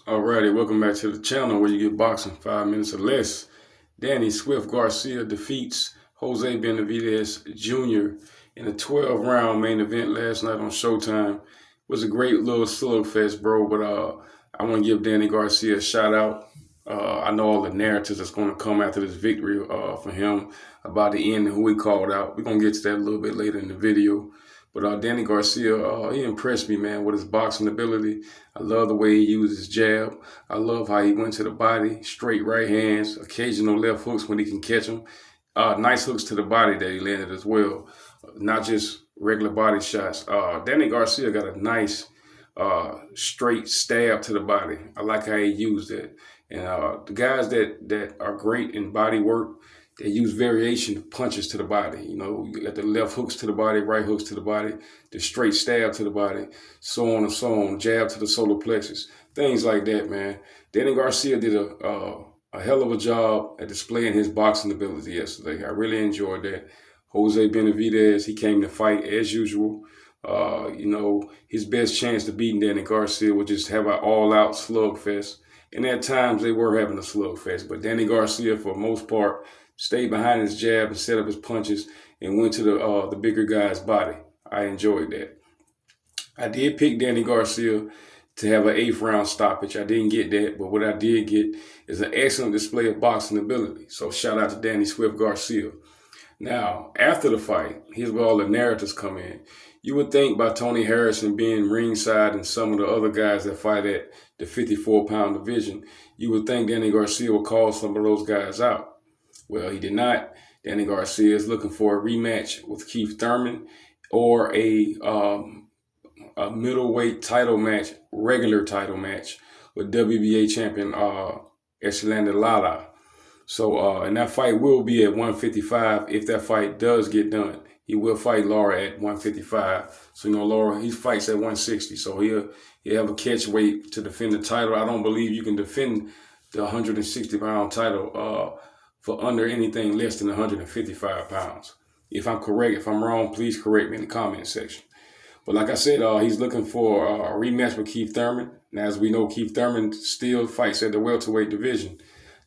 Alrighty, welcome back to the channel where you get boxing 5 minutes or less. Danny Swift Garcia defeats Jose Benavidez Jr. in a 12-round main event last night on Showtime. It was a great little slugfest, bro, but I want to give Danny Garcia a shout out. I know all the narratives that's going to come after this victory for him about the end and who he called out. We're going to get to that a little bit later in the video. But Danny Garcia, he impressed me, man, with his boxing ability. I love the way he used his jab. I love how he went to the body, straight right hands, occasional left hooks when he can catch them. Nice hooks to the body that he landed as well, not just regular body shots. Danny Garcia got a nice straight stab to the body. I like how he used it. And the guys that are great in body work, they use variation punches to the body. You know, you got the left hooks to the body, right hooks to the body, the straight stab to the body, so on and so on, jab to the solar plexus, things like that, man. Danny Garcia did a hell of a job at displaying his boxing ability yesterday. I really enjoyed that. Jose Benavidez, he came to fight as usual. You know, his best chance to beating Danny Garcia was just have an all-out slugfest. And at times they were having a slugfest, but Danny Garcia, for the most part, stayed behind his jab and set up his punches and went to the bigger guy's body. I enjoyed that. I did pick Danny Garcia to have an 8th round stoppage. I didn't get that, but what I did get is an excellent display of boxing ability. So shout out to Danny Swift Garcia. Now, after the fight, here's where all the narratives come in. You would think by Tony Harrison being ringside and some of the other guys that fight at the 54-pound division, you would think Danny Garcia would call some of those guys out. Well, he did not. Danny Garcia is looking for a rematch with Keith Thurman or a middleweight title match, regular title match with WBA champion Lara. So, and that fight will be at 155 if that fight does get done. He will fight Lara at 155. So, you know, Lara, he fights at 160. So he'll have a catch weight to defend the title. I don't believe you can defend the 160-pound title for under anything less than 155 pounds. If I'm correct, if I'm wrong, please correct me in the comment section. But like I said, he's looking for a rematch with Keith Thurman. Now, as we know, Keith Thurman still fights at the welterweight division.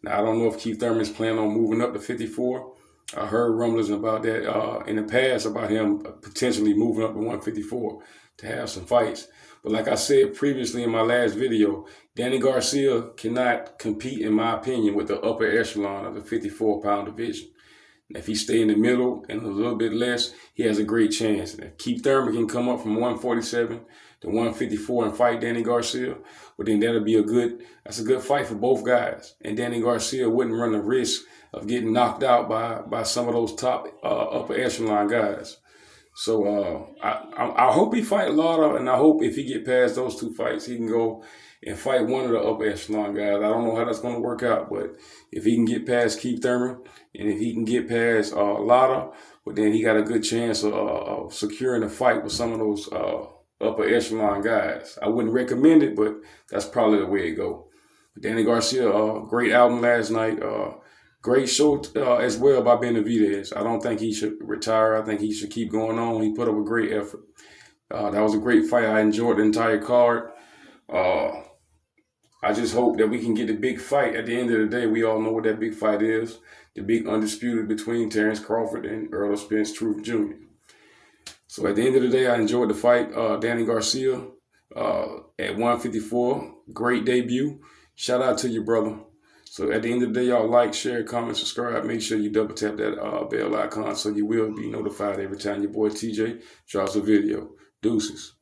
Now, I don't know if Keith Thurman is planning on moving up to 54. I heard rumblings about that in the past about him potentially moving up to 154 to have some fights. But like I said previously in my last video, Danny Garcia cannot compete, in my opinion, with the upper echelon of the 54-pound division. If he stay in the middle and a little bit less, he has a great chance. And if Keith Thurman can come up from 147 to 154 and fight Danny Garcia, well, then that's a good fight for both guys. And Danny Garcia wouldn't run the risk of getting knocked out by some of those top upper echelon guys. So I hope he fight Lara, and I hope if he get past those two fights, he can go and fight one of the upper echelon guys. I don't know how that's going to work out, but if he can get past Keith Thurman, and if he can get past Lara, well, then he got a good chance of securing a fight with some of those upper echelon guys. I wouldn't recommend it, but that's probably the way it go. Danny Garcia, great album last night. Great show as well by Benavidez. I don't think he should retire. I think he should keep going on. He put up a great effort. That was a great fight. I enjoyed the entire card. I just hope that we can get the big fight. At the end of the day, we all know what that big fight is. The big undisputed between Terrence Crawford and Errol Spence Truth Jr. So at the end of the day, I enjoyed the fight. Danny Garcia at 154. Great debut. Shout out to you, brother. So at the end of the day, y'all like, share, comment, subscribe. Make sure you double tap that bell icon so you will be notified every time your boy TJ drops a video. Deuces.